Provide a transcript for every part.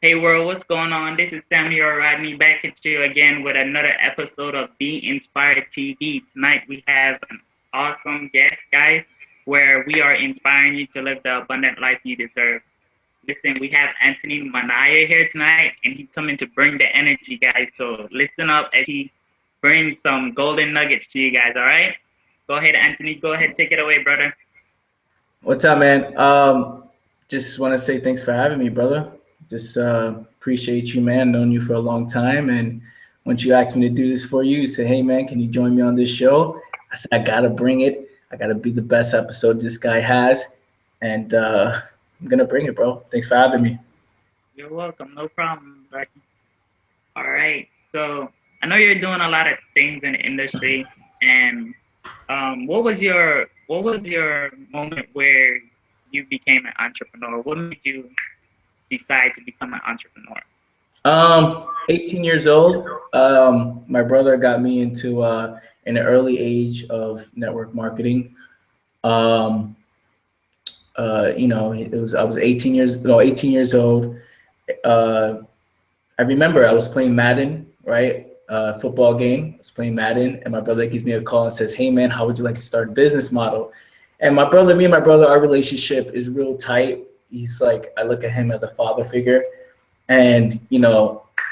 Hey world, what's going on? This is Samuel Rodney back at you again with another episode of Be Inspired TV. Tonight we have an awesome guest, guys, where we are inspiring you to live the abundant life you deserve. Listen, we have Anthony Minaya here tonight, and he's coming to bring the energy, guys. So listen up as he brings some golden nuggets to you guys, all right? Go ahead, Anthony. Go ahead, take it away, brother. What's up, man? Just want to say thanks for having me, brother. Just appreciate you, man. Known you for a long time, and once you asked me to do this for you, you said, "Hey, man, can you join me on this show?" I said, "I gotta bring it. I gotta be the best episode this guy has, and I'm gonna bring it, bro. Thanks for having me." You're welcome. No problem, buddy. All right. So I know you're doing a lot of things in the industry, and what was your moment where you became an entrepreneur? What made you decide to become an entrepreneur? 18 years old. My brother got me into an early age of network marketing. Um, it was I was 18 years old. Uh, I remember I was playing Madden, right? Football game. I was playing Madden, and my brother gives me a call and says, "Hey, man, how would you like to start a business model?" And me and my brother, our relationship is real tight. He's like, I look at him as a father figure, and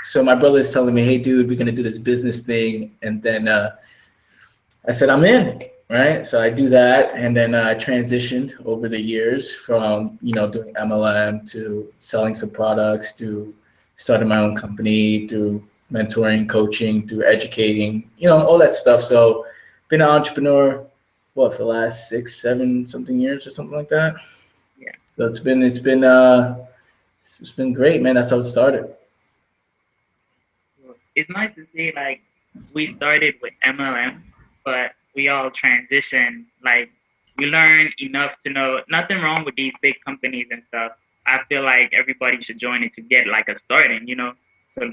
so my brother is telling me, "Hey, dude, we're gonna do this business thing," and then I said, I'm in, right? So I do that, and then I transitioned over the years from doing MLM to selling some products to starting my own company to mentoring, coaching, to educating, all that stuff. So been an entrepreneur, what, for the last 6, 7 something years or something like that. Yeah. So it's been great, man. That's how it started. Well, it's nice to see like we started with MLM, but we all transitioned. Like we learned enough to know nothing wrong with these big companies and stuff. I feel like everybody should join it to get like a starting, to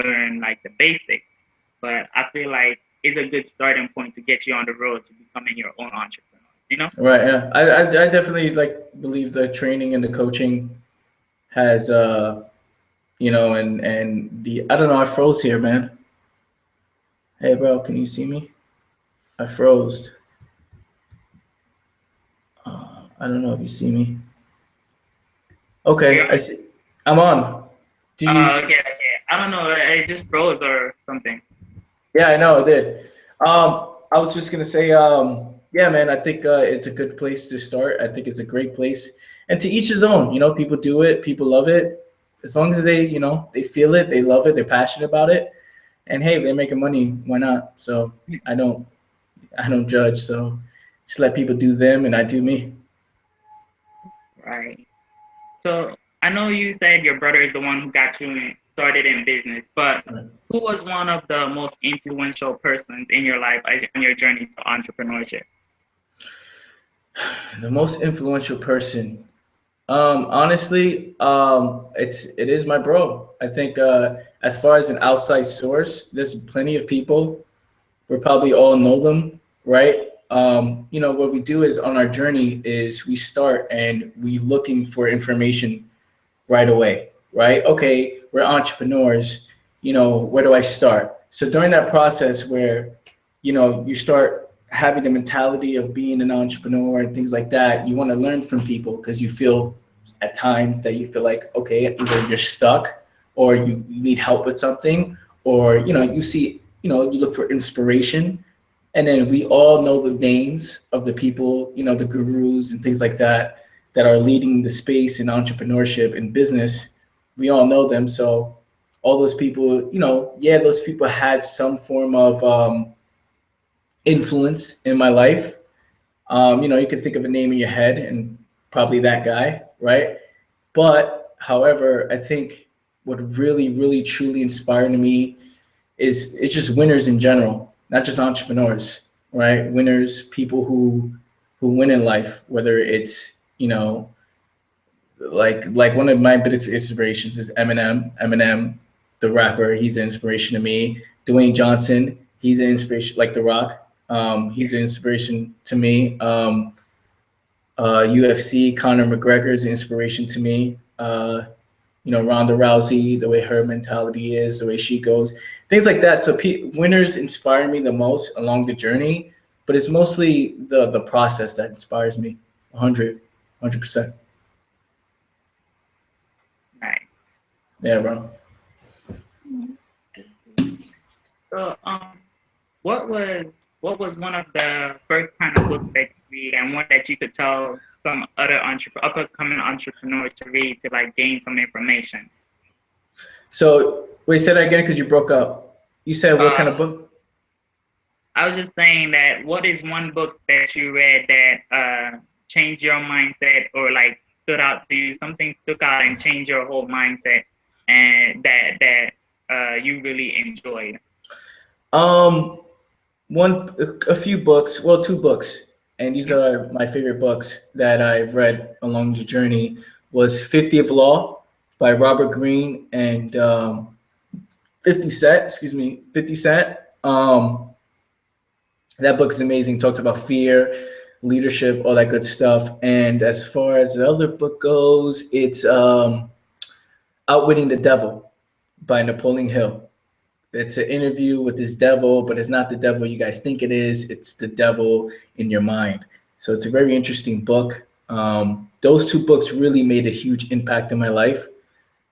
learn like the basics. But I feel like it's a good starting point to get you on the road to becoming your own entrepreneur. Right. Yeah. I definitely believe the training and the coaching has and the I don't know, I froze here, man. Hey bro, can you see me? I froze. I don't know if you see me. Okay, You're, I see. I'm on. Do you? okay, okay. I don't know. It just froze or something. Yeah, I know it did. I was just gonna say, yeah, man. I think it's a good place to start. I think it's a great place, and to each his own. People do it, people love it. As long as they feel it, they love it, they're passionate about it, and hey, they're making money. Why not? So I don't, I don't judge. So just let people do them, and I do me. Right. So I know you said your brother is the one who got you started in business, but who was one of the most influential persons in your life on your journey to entrepreneurship? The most influential person. Honestly, it is my bro. I think as far as an outside source, there's plenty of people. We probably all know them, right? What we do is on our journey is we start and we looking for information right away, right? Okay, we're entrepreneurs. Where do I start? So during that process where, you start having the mentality of being an entrepreneur and things like that, you want to learn from people because you feel at times that you feel like, okay, either you're stuck or you need help with something, or, you see, you look for inspiration. And then we all know the names of the people, the gurus and things like that are leading the space in entrepreneurship and business. We all know them. So all those people, yeah, those people had some form of influence in my life. You can think of a name in your head and probably that guy, right? But however, I think what really, really, truly inspired me is it's just winners in general, not just entrepreneurs, right? Winners, people who win in life, whether it's like one of my biggest inspirations is Eminem. Eminem, the rapper, he's an inspiration to me. Dwayne Johnson, he's an inspiration, like The Rock. He's an inspiration to me. UFC, Conor McGregor is an inspiration to me. Ronda Rousey, the way her mentality is, the way she goes, things like that. So winners inspire me the most along the journey, but it's mostly the process that inspires me. 100%. Nice. Yeah, bro. So, what was what was one of the first kind of books that you read, and one that you could tell some other upcoming entrepreneurs to read to like gain some information? So wait, say that again because you broke up. You said what Uh, kind of book? I was just saying that what is one book that you read that changed your mindset or like stood out to you? Something stuck out and changed your whole mindset, and that you really enjoyed. Um, a few books, well, two books, and these are my favorite books that I've read along the journey. Was 50 of Law by Robert Greene and 50 Cent. Excuse me, 50 Cent. That book is amazing. Talks about fear, leadership, all that good stuff. And as far as the other book goes, it's Outwitting the Devil by Napoleon Hill. It's an interview with this devil, but it's not the devil you guys think it is. It's the devil in your mind. So it's a very interesting book. Those two books really made a huge impact in my life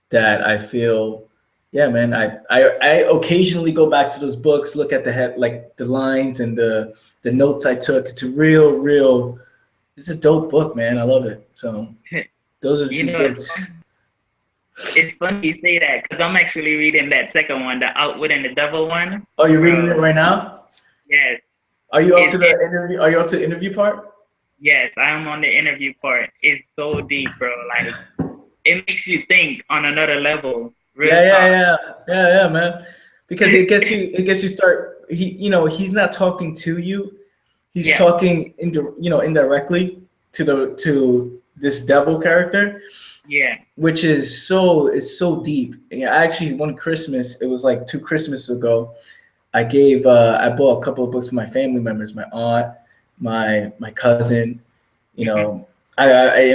that I feel, yeah, man. I occasionally go back to those books, look at the head, like the lines and the notes I took. It's a real. It's a dope book, man. I love it. So those are the You two know, books. it's funny you say that because I'm actually reading that second one, the Outwitting the Devil one, Oh, you're reading it bro. right now? Yes, Are you up to it the interview? Are you up to the interview part? yes, I'm on the interview part. It's so deep, bro. Like it makes you think on another level. Real Yeah, yeah, talk. yeah, yeah, man. Because it gets you start. He's not talking to you. He's Yeah, talking indirectly to this devil character, yeah. which is so deep. Yeah, actually, one Christmas, it was like two Christmases ago. I bought a couple of books for my family members, my aunt, my cousin, you Hmm.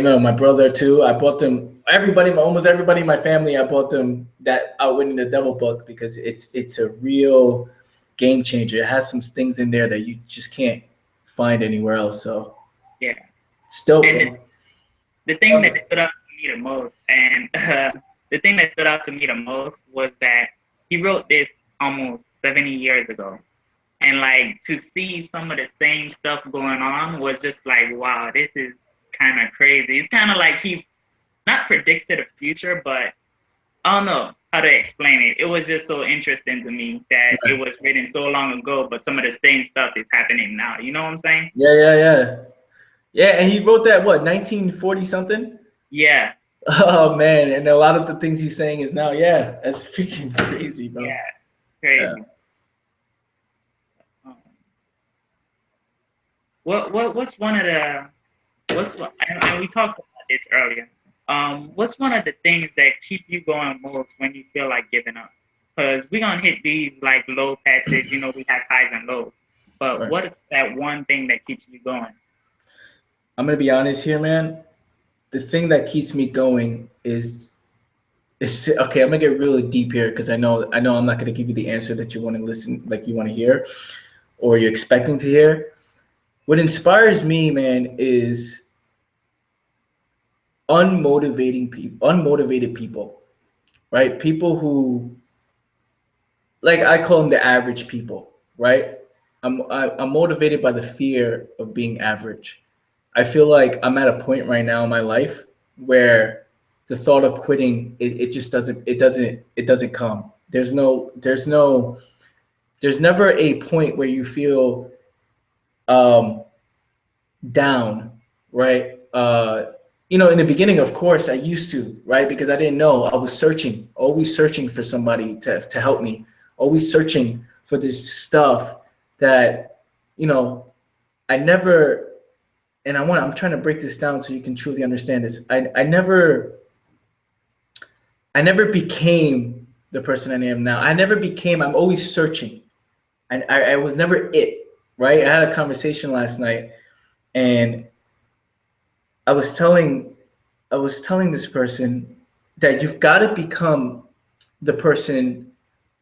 know, my brother too. I bought them almost everybody in my family. I bought them that Outwitting the Devil book because it's a real game changer. It has some things in there that you just can't find anywhere else. So Yeah. it's dope, And bro. the thing Love that it. stood out to me the most, and the thing that stood out to me the most was that he wrote this almost 70 years ago. And like to see some of the same stuff going on was just like, wow, this is kind of crazy. It's kind of like he not predicted the future, but I don't know how to explain it. It was just so interesting to me that it was written so long ago, but some of the same stuff is happening now. You know what I'm saying? Yeah, yeah, yeah, yeah. And he wrote that what 1940 something. Yeah, Oh man, and a lot of the things he's saying is now, yeah, that's freaking crazy, bro. yeah, Yeah. crazy. Um, what's one of the and we talked about this earlier. What's one of the things that keep you going most when you feel like giving up? Because we're gonna hit these like low patches. You know, we have highs and lows. But Right. what is that one thing that keeps you going? I'm gonna be honest here, man. The thing that keeps me going is okay. I'm gonna get really deep here because I know I'm not gonna give you the answer that you want to listen, like you want to hear, or you're expecting to hear. What inspires me, man, is unmotivated people, right? People who, like, I call them the average people, right? I'm motivated by the fear of being average. I feel like I'm at a point right now in my life where the thought of quitting it just doesn't come. There's never a point where you feel um, down, right? In the beginning, of course, I used to, right? Because I didn't know. I was searching, always searching for somebody to help me, always searching for this stuff that, you know, I never, and I'm trying to break this down so you can truly understand this. I never became the person I am now. I'm always searching. And I was never it, right? I had a conversation last night and I was telling I was telling this person, that you've got to become the person,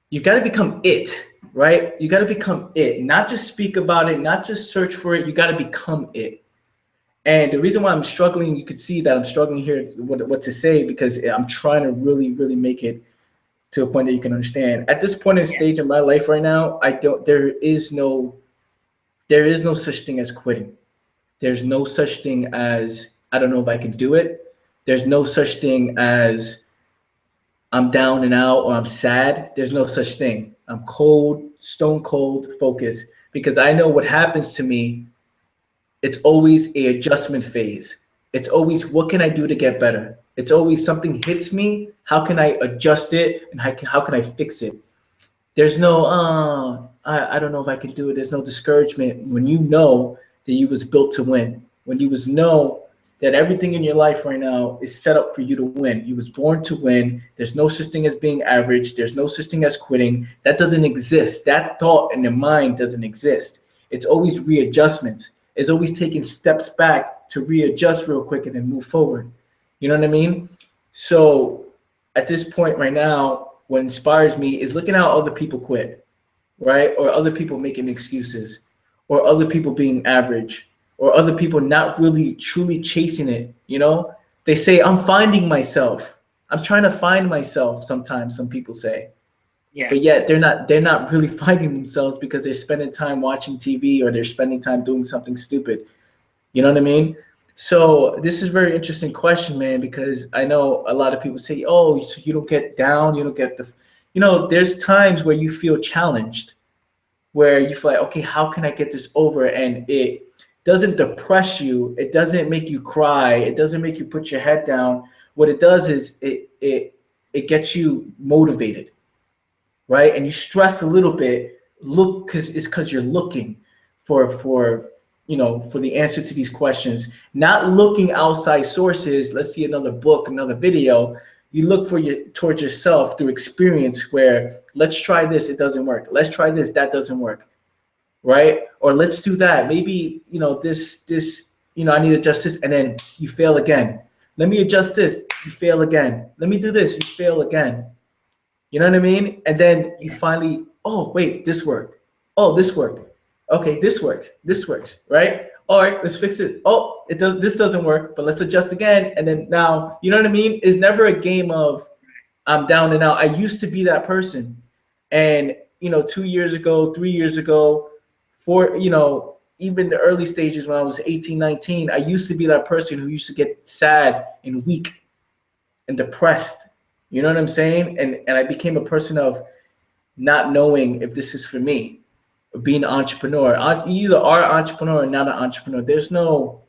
you got to become it, right? You got to become it, not just speak about it, not just search for it. You got to become it. And the reason why I'm struggling, you could see that I'm struggling here what to say because I'm trying to really, really make it to a point that you can understand. At this point in Yeah. stage in my life right now, I don't. There is no such thing as quitting. There's no such thing as I don't know if I can do it. There's no such thing as I'm down and out or I'm sad. There's no such thing. I'm cold, stone cold focused because I know what happens to me. It's always a adjustment phase. It's always what can I do to get better. It's always something hits me. How can I adjust it and how can I fix it? There's no I don't know if I can do it. There's no discouragement when you know that you was built to win. When you was know that everything in your life right now is set up for you to win. You was born to win. There's no such thing as being average. There's no such thing as quitting. That doesn't exist. That thought in the mind doesn't exist. It's always readjustments. It's always taking steps back to readjust real quick and then move forward. You know what I mean? So at this point right now, what inspires me is looking how other people quit, right? Or other people making excuses, or other people being average, or other people not really truly chasing it. They say, I'm finding myself. I'm trying to find myself sometimes, some people say. Yeah. But yet they're not really finding themselves because they're spending time watching TV or they're spending time doing something stupid. You know what I mean? So this is a very interesting question, man, because I know a lot of people say, "Oh, so you don't get down, you don't get the," there's times where you feel challenged, where you feel like, okay, how can I get this over? And it doesn't depress you, it doesn't make you cry, it doesn't make you put your head down. What it does is it gets you motivated, right? And you stress a little bit, look, because you're looking for the answer to these questions, not looking outside sources. Let's see another book, another video. You look towards yourself through experience. Where let's try this, it doesn't work. Let's try this, that doesn't work, right? Or let's do that. Maybe this. I need to adjust this, and then you fail again. Let me adjust this. You fail again. Let me do this. You fail again. You know what I mean? And then you Yeah. finally, oh wait, this worked. Oh, this worked. Okay, this works. This works, right? All right, let's fix it. Oh, it does. This doesn't work, but let's adjust again. And then now, you know what I mean? It's never a game of I'm down and out. I used to be that person, and 2 years ago, 3 years ago, even the early stages when I was 18, 19, I used to be that person who used to get sad and weak and depressed. You know what I'm saying? And I became a person of not knowing if this is for me. Being an entrepreneur, you either are an entrepreneur or not an entrepreneur. There's no,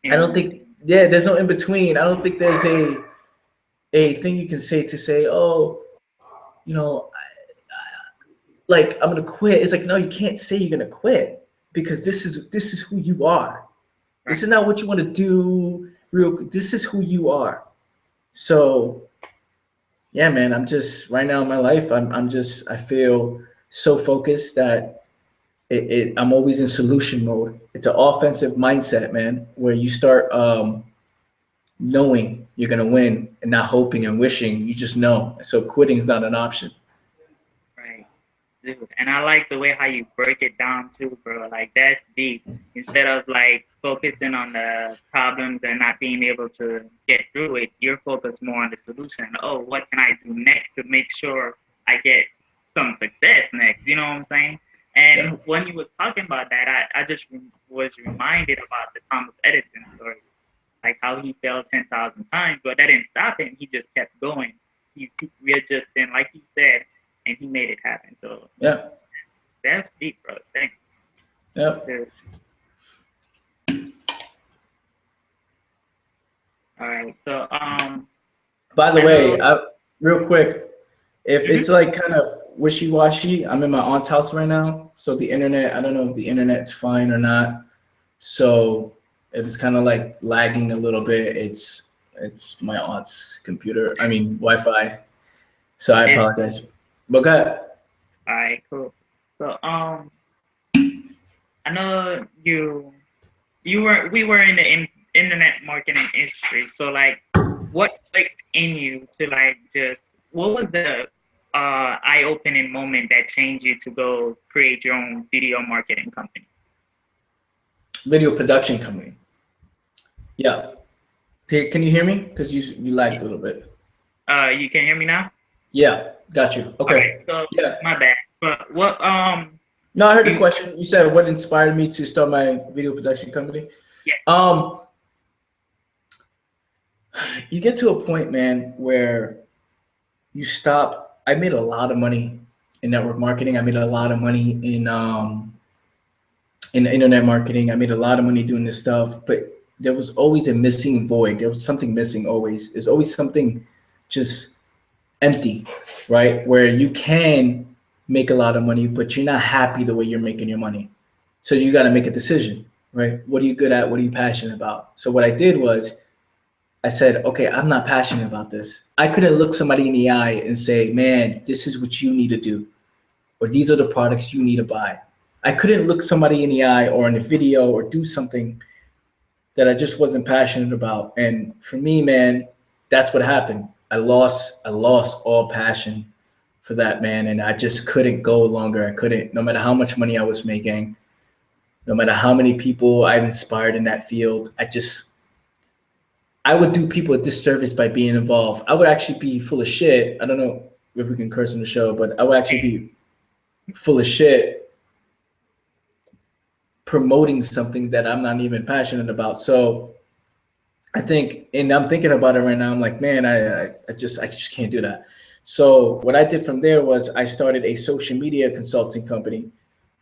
I In don't think, between. yeah, there's no in between. I don't think there's a thing you can say to say, oh, you know, like I'm gonna quit. It's like no, you can't say you're gonna quit because this is who you are. This Right. is not what you want to do. This is who you are. So yeah, man, I'm just right now in my life. I feel so focused that I'm always in solution mode. It's an offensive mindset, man, where you start knowing you're gonna win and not hoping and wishing. You just know. So quitting is not an option. Right. Dude, and I like the way how you break it down too, bro. Like that's deep. Instead of like focusing on the problems and not being able to get through it, you're focused more on the solution. Oh, what can I do next to make sure I get some success next? You know what I'm saying? And Yeah, when you was talking about that, I just was reminded about the Thomas Edison story, like how he fell 10,000 times, but that didn't stop him. He just kept going. He keep readjusting, like you said, and he made it happen. So yeah, that's deep, bro. Thank yeah. you. All right. So By the I know. way, real quick, if Hmm. it's like kind of wishy-washy, I'm in my aunt's house right now, so the internet. I don't know if the internet's fine or not. So if it's kind of like lagging a little bit, it's my aunt's computer. I mean Wi-Fi. So I It's apologize. But go ahead. all right. Cool. So I know you were we were in the internet marketing industry. So like what clicked in you to like just what was the eye-opening moment that changed you to go create your own video marketing company? Video production company. Yeah. Can you hear me? Because you lagged a little bit. You can hear me now? Yeah, got you. All right, Okay. so Yeah. my bad. But what No, I heard the you question. You said what inspired me to start my video production company. yeah, Um, you get to a point, man, where you stop. I made a lot of money in network marketing. I made a lot of money in internet marketing. I made a lot of money doing this stuff, but there was always a missing void. There was something missing always. There's always something just empty, right? Where you can make a lot of money, but you're not happy the way you're making your money. So you got to make a decision, right? What are you good at? What are you passionate about? So what I did was I said, okay, I'm not passionate about this. I couldn't look somebody in the eye and say, man, this is what you need to do, or these are the products you need to buy. I couldn't look somebody in the eye or in a video or do something that I just wasn't passionate about. And for me, man, that's what happened. I lost all passion for that, man, and I just couldn't go longer. I couldn't, no matter how much money I was making, no matter how many people I've inspired in that field. I would do people a disservice by being involved. I would actually be full of shit. I don't know if we can curse on the show, but I would actually be full of shit promoting something that I'm not even passionate about. So I think, and I'm thinking about it right now. I'm like, man, I just can't do that. So what I did from there was I started a social media consulting company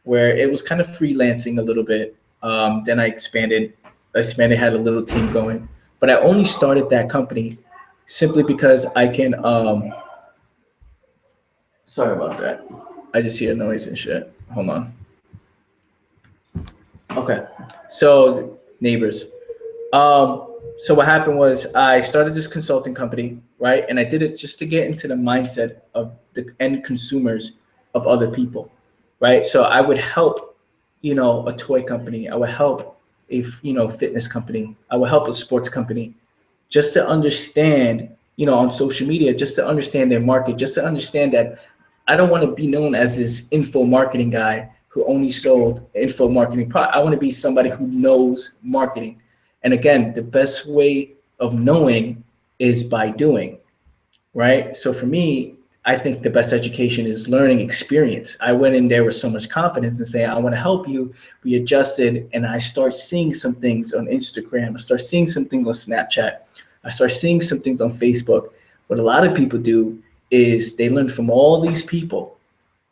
where it was kind of freelancing a little bit. Then I expanded, had a little team going, but I only started that company simply because I can. Sorry about that. I just hear noise and shit. Hold on. Okay. So neighbors. So what happened was I started this consulting company, right? And I did it just to get into the mindset of the end consumers of other people, right? So I would help, a toy company. I would help a fitness company. I would help a sports company just to understand, on social media, just to understand their market, just to understand that I don't want to be known as this info marketing guy who only sold info marketing. I want to be somebody who knows marketing. And again, the best way of knowing is by doing, right? So for me, I think the best education is learning experience. I went in there with so much confidence and saying, I want to help you. We adjusted, and I start seeing some things on Instagram. I start seeing some things on Snapchat. I start seeing some things on Facebook. What a lot of people do is they learn from all these people.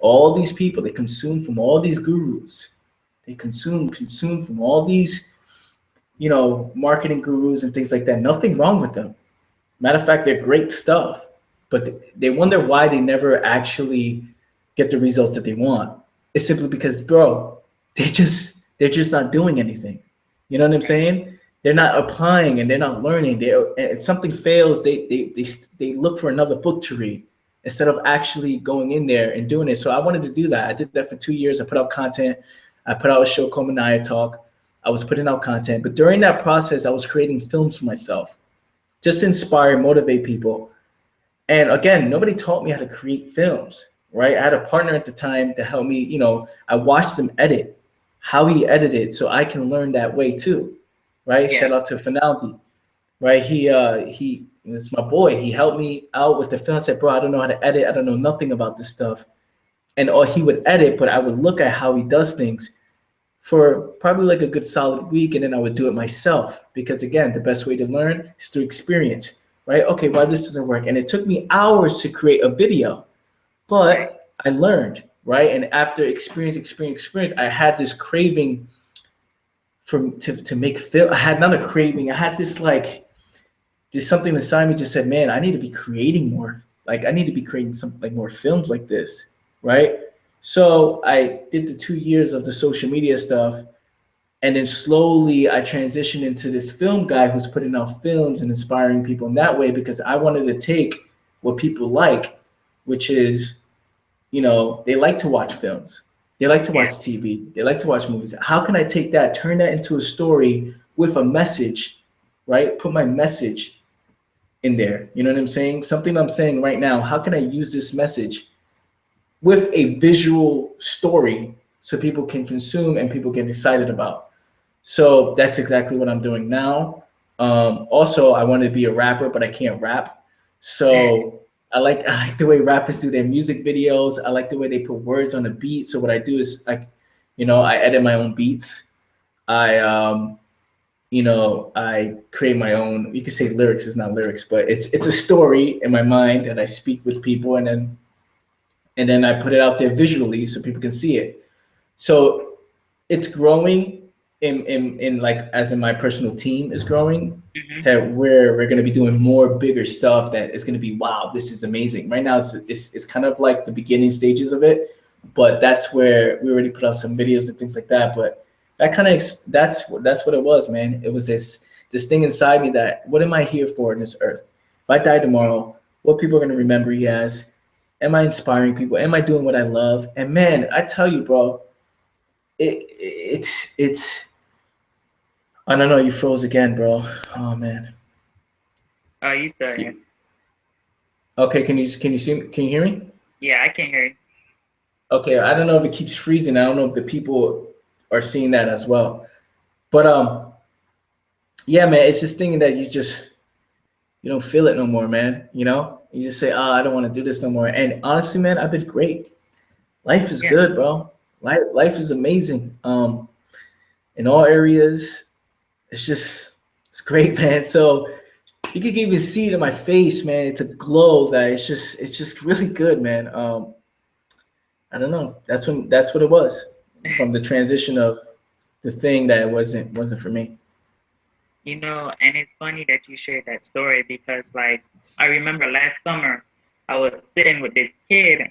They consume from all these gurus. They consume from all these, marketing gurus and things like that. Nothing wrong with them. Matter of fact, they're great stuff, but they wonder why they never actually get the results that they want. It's simply because, bro, they're just not doing anything. You know what I'm saying? They're not applying and they're not learning. If something fails, they look for another book to read instead of actually going in there and doing it. So I wanted to do that. I did that for 2 years. I put out content. I put out a show called Minaya Talk. I was putting out content, but during that process, I was creating films for myself just to inspire, motivate people. And again, nobody taught me how to create films, right? I had a partner at the time to help me. I watched him edit, how he edited, so I can learn that way too, right? yeah, Shout out to Finaldi, right? He was my boy. He helped me out with the film. I said, bro, I don't know how to edit. I don't know nothing about this stuff. And or he would edit, but I would look at how he does things for probably like a good solid week, and then I would do it myself because again, the best way to learn is through experience, right? Okay, why this doesn't work, and it took me hours to create a video, right, but I learned, right? And after experience, I had this craving to make film. I had not a craving. I had this like there's something inside me just said, man, I need to be creating more. Like I need to be creating some like more films like this, right? So I did the 2 years of the social media stuff, and then slowly I transitioned into this film guy who's putting out films and inspiring people in that way because I wanted to take what people like, which is, they like to watch films, they like to yeah, watch TV, they like to watch movies. How can I take that, turn that into a story with a message, right? Put my message in there. You know what I'm saying? Something I'm saying right now. How can I use this message with a visual story so people can consume and people get excited about? So that's exactly what I'm doing now. Also, I want to be a rapper, but I can't rap. So I like the way rappers do their music videos. I like the way they put words on a beat. So what I do is I edit my own beats. I I create my own. You could say lyrics is not lyrics, but it's a story in my mind that I speak with people, and then I put it out there visually so people can see it. So it's growing in like as in my personal team is growing Hmm. to where we're going to be doing more bigger stuff that is going to be wow, this is amazing. Right now it's kind of like the beginning stages of it, but that's where we already put out some videos and things like that. But that kind of that's what it was, man. It was this thing inside me that what am I here for in this earth? If I die tomorrow, what people are going to remember me as? Am I inspiring people? Am I doing what I love? And man, I tell you, bro, it's I don't know. You froze again, bro. Oh man. Oh, you still here? You, okay, can you hear me? Yeah, I can hear you. Okay, I don't know if it keeps freezing. I don't know if the people are seeing that as well. But yeah, man, it's this thing that you don't feel it no more, man. You just say, oh, I don't want to do this no more. And honestly, man, I've been great. Life is Yeah, good, bro. Life is amazing. In all areas, it's great, man. So you can even see it in my face, man. It's a glow that it's just really good, man. I don't know. That's what it was from the transition of the thing that wasn't for me. and it's funny that you shared that story because, like, I remember last summer I was sitting with this kid.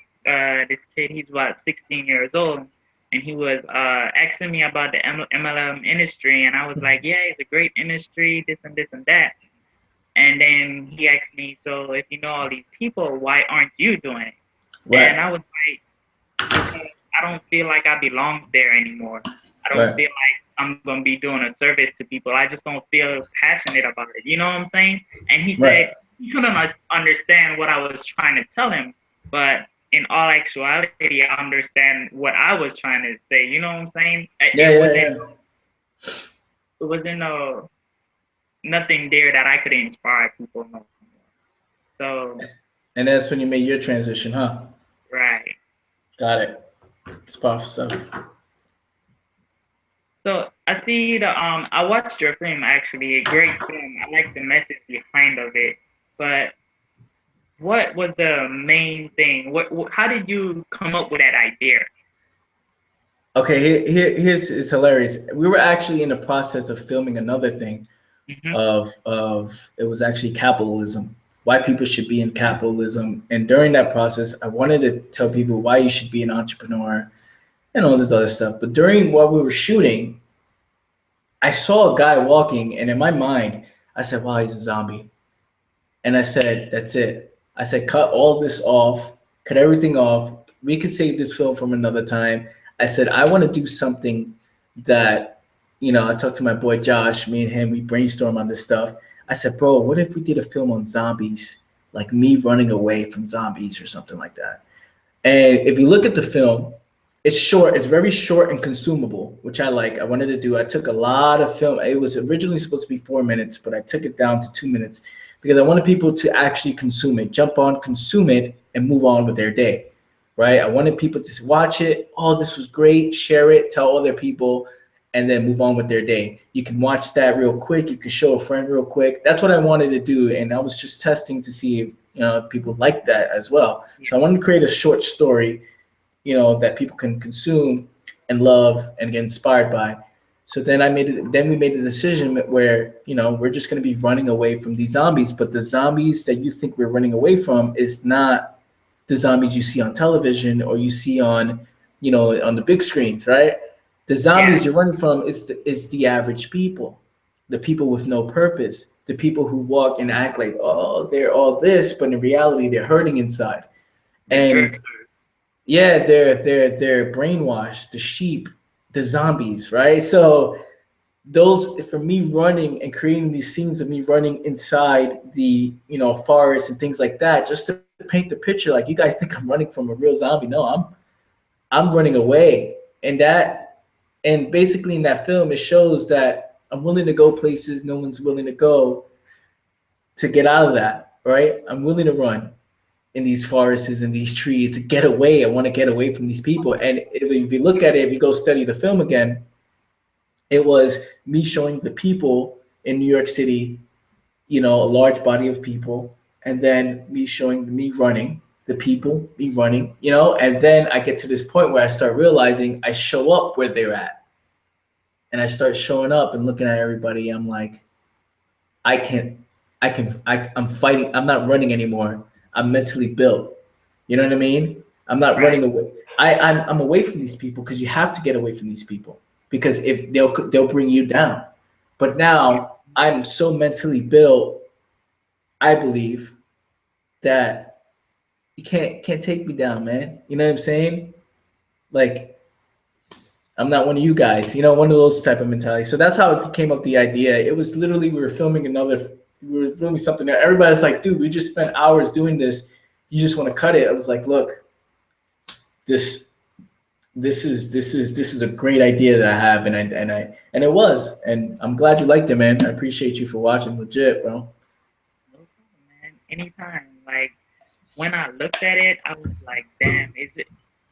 He's about 16 years old, and he was asking me about the MLM industry, and I was like, yeah, it's a great industry, this and this and that. And then he asked me, so if you know all these people, why aren't you doing it? And Right, I was like, because I don't feel like I belong there anymore. I don't right. feel like I'm gonna be doing a service to people. I just don't feel passionate about it. You know what I'm saying? And he Right. said he couldn't understand what I was trying to tell him, but in all actuality, I understand what I was trying to say. You know what I'm saying? Yeah, yeah, yeah. It wasn't nothing there that I could inspire people no more. So And that's when you made your transition, huh? right. Got it. It's powerful stuff. So I see I watched your film actually, a great film. I like the message behind of it. But what was the main thing? How did you come up with that idea? Okay, here's it's hilarious. We were actually in the process of filming another thing Hmm. of it was actually capitalism. Why people should be in capitalism. And during that process, I wanted to tell people why you should be an entrepreneur and all this other stuff. But during while we were shooting, I saw a guy walking, and in my mind, I said, "Wow, he's a zombie." And I said, "That's it." I said, "Cut all this off, cut everything off. We could save this film from another time." I said, "I want to do something that, I talked to my boy Josh. Me and him, we brainstorm on this stuff. I said, bro, what if we did a film on zombies, like me running away from zombies or something like that?" And if you look at the film, it's short. It's very short and consumable, which I like. I wanted to do. I took a lot of film. It was originally supposed to be 4 minutes, but I took it down to 2 minutes because I wanted people to actually consume it, jump on, consume it, and move on with their day. Right? I wanted people to watch it. Oh, this was great. Share it. Tell other people, and then move on with their day. You can watch that real quick. You can show a friend real quick. That's what I wanted to do, and I was just testing to see if people like that as well. Yeah, So I wanted to create a short story, that people can consume and love and get inspired by. So then we made the decision where, we're just going to be running away from these zombies, but the zombies that you think we're running away from is not the zombies you see on television or you see on the big screens, right? The yeah, zombies you're running from is the average people, the people with no purpose, the people who walk and act like, oh, they're all this, but in reality they're hurting inside. the And drifters. yeah, they're brainwashed, the sheep, the zombies, right? So those for me running and creating these scenes of me running inside the forest and things like that, just to paint the picture. Like, you guys think I'm running from a real zombie? No, I'm running away, and basically in that film it shows that I'm willing to go places no one's willing to go to get out of that. Right? I'm willing to run in these forests and these trees to get away. I want to get away from these people. And if you look at it, if you go study the film again, it was me showing the people in New York City, a large body of people, and then me showing me running, the people, me running, and then I get to this point where I start realizing I show up where they're at. And I start showing up and looking at everybody. I'm like, I can, I'm fighting. I'm not running anymore. I'm mentally built. You know what I mean? I'm not Right. running away. I'm away from these people because you have to get away from these people because if they'll bring you down. But Yeah. now I'm so mentally built, I believe, that you can't take me down, man. You know what I'm saying? Like, I'm not one of you guys, one of those type of mentality. So that's how it came up the idea. It was literally we were filming something there. Everybody's like, dude, we just spent hours doing this. You just want to cut it. I was like, look, this this is a great idea that I have, and it was, and I'm glad you liked it, man. I appreciate you for watching, legit, bro. No problem, man. Anytime. Like when I looked at it, I was like, damn, is it?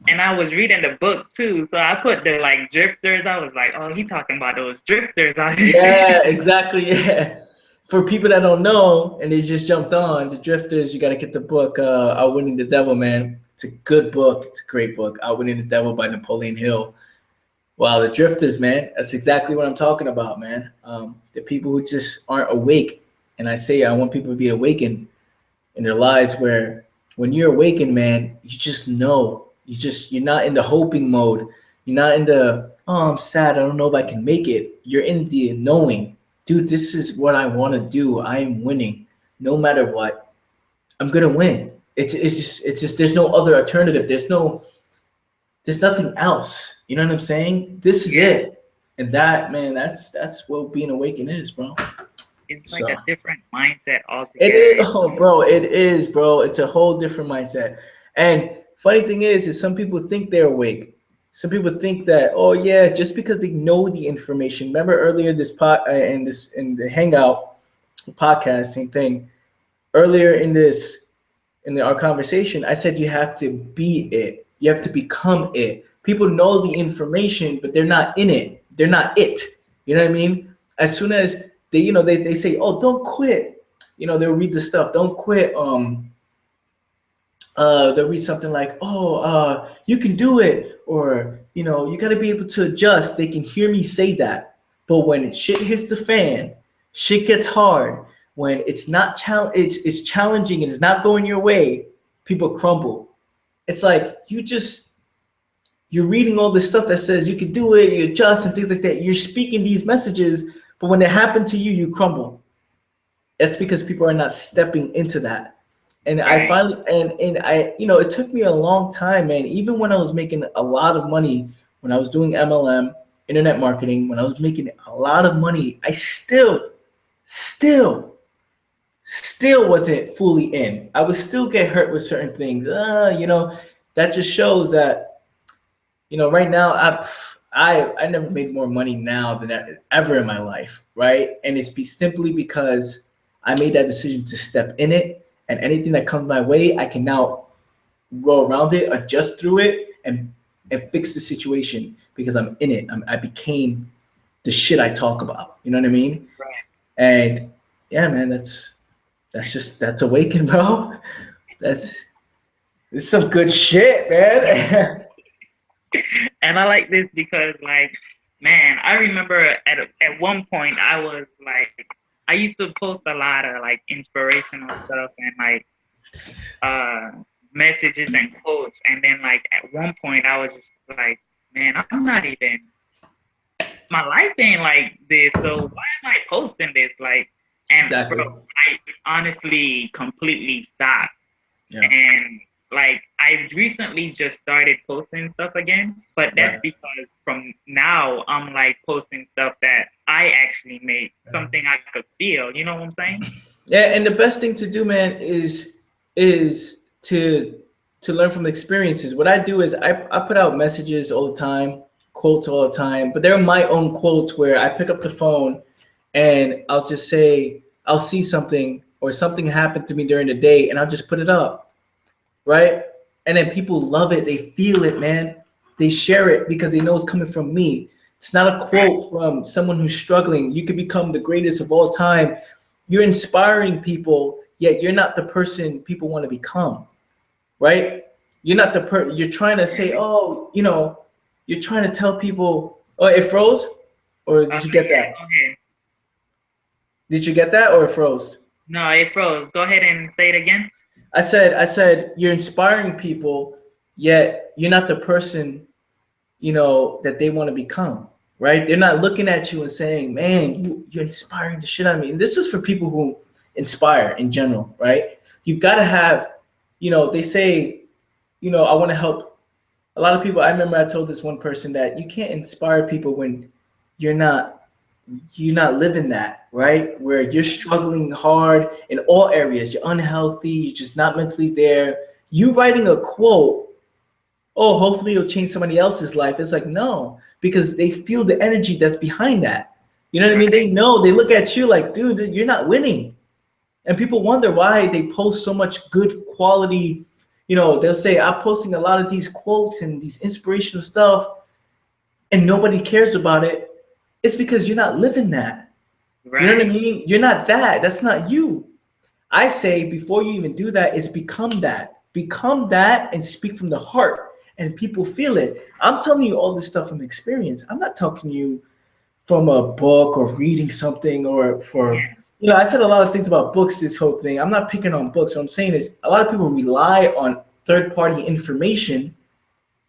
And I was reading the book too, so I put the like drifters. I was like, oh, he talking about those drifters out here. Yeah, exactly. Yeah. For people that don't know and they just jumped on, The Drifters, you got to get the book, Outwitting the Devil, man. It's a good book. It's a great book, Outwitting the Devil by Napoleon Hill. Wow, The Drifters, man. That's exactly what I'm talking about, man. The people who just aren't awake. And I say I want people to be awakened in their lives where when you're awakened, man, you just know. You're not in the hoping mode. You're not in the, oh, I'm sad, I don't know if I can make it. You're in the knowing. Dude, this is what I want to do. I am winning. No matter what, I'm gonna win. It's just there's no other alternative. There's nothing else. You know what I'm saying? This is Yeah, it. And that, man, that's what being awakened is, bro. it's like So a different mindset it altogether. is, oh, bro, it is, bro. It's a whole different mindset. And funny thing is some people think they're awake. Some people think that, oh yeah, just because they know the information. Remember earlier this in the Hangout podcast, same thing. Earlier our conversation, I said you have to be it. You have to become it. People know the information, but they're not in it. They're not it. You know what I mean? As soon as they say, oh, don't quit. They'll read the stuff. Don't quit. They'll read something like, oh, you can do it, or you got to be able to adjust. They can hear me say that, but when shit hits the fan, shit gets hard. When it's not it's challenging and it's not going your way, people crumble. It's like you're reading all this stuff that says you can do it, you adjust and things like that. You're speaking these messages, but when it happened to you, you crumble. That's because people are not stepping into that. And I Right. finally and I it took me a long time, man. Even when I was making a lot of money, when I was doing MLM, internet marketing, when I was making a lot of money, I still still wasn't fully in. I would still get hurt with certain things. That just shows that right now I never made more money now than ever in my life, right? And it's simply because I made that decision to step in it, and anything that comes my way, I can now go around it, adjust through it, and fix the situation because I'm in it. I became the shit I talk about. You know what I mean? Right. And yeah, man, that's awakened, bro. That's It's some good shit, man. And I like this because, like, man, I remember at one point I was like, I used to post a lot of like inspirational stuff and like uh messages and quotes, and then like at one point I was just like, man, I'm not even my life ain't like this, so why am I posting this? Like, and bro, Exactly. I honestly completely stopped. Yeah. And like I recently just started posting stuff again, but that's Right. because from now I'm like posting stuff that I actually made, something I could feel. You know what I'm saying? Yeah, and the best thing to do, man, is to learn from experiences. What I do is I put out messages all the time, quotes all the time, but they're my own quotes where I pick up the phone and I'll just say I'll see something or something happened to me during the day and I'll just put it up, right? And then people love it, they feel it, man. They share it because they know it's coming from me. It's not a Right, quote from someone who's struggling. You could become the greatest of all time. You're inspiring people, yet you're not the person people want to become, right? You're not you're trying to say, right. oh, you're trying to tell people, oh, it froze? Or did you get Yeah, that? go ahead. Did you get that or it froze? No, it froze. Go ahead and say it again. I said you're inspiring people, yet you're not the person that they want to become, right? They're not looking at you and saying, man, you're inspiring the shit out of me. And this is for people who inspire in general, right? You've got to have, they say, I want to help a lot of people. I remember I told this one person that you can't inspire people when you're not you're not living that, right? Where you're struggling hard in all areas. You're unhealthy, you're just not mentally there. You writing a quote, oh, hopefully it'll change somebody else's life. It's like, no, because they feel the energy that's behind that. You know what I mean? Right, They know, they look at you like, dude, you're not winning. And people wonder why they post so much good quality. They'll say, I'm posting a lot of these quotes and these inspirational stuff, and nobody cares about it. It's because you're not living that. You know what I right, mean? You're not that. That's not you. I say before you even do that is become that. Become that and speak from the heart and people feel it. I'm telling you all this stuff from experience. I'm not talking to you from a book or reading something or I said a lot of things about books this whole thing. I'm not picking on books. What I'm saying is a lot of people rely on third party information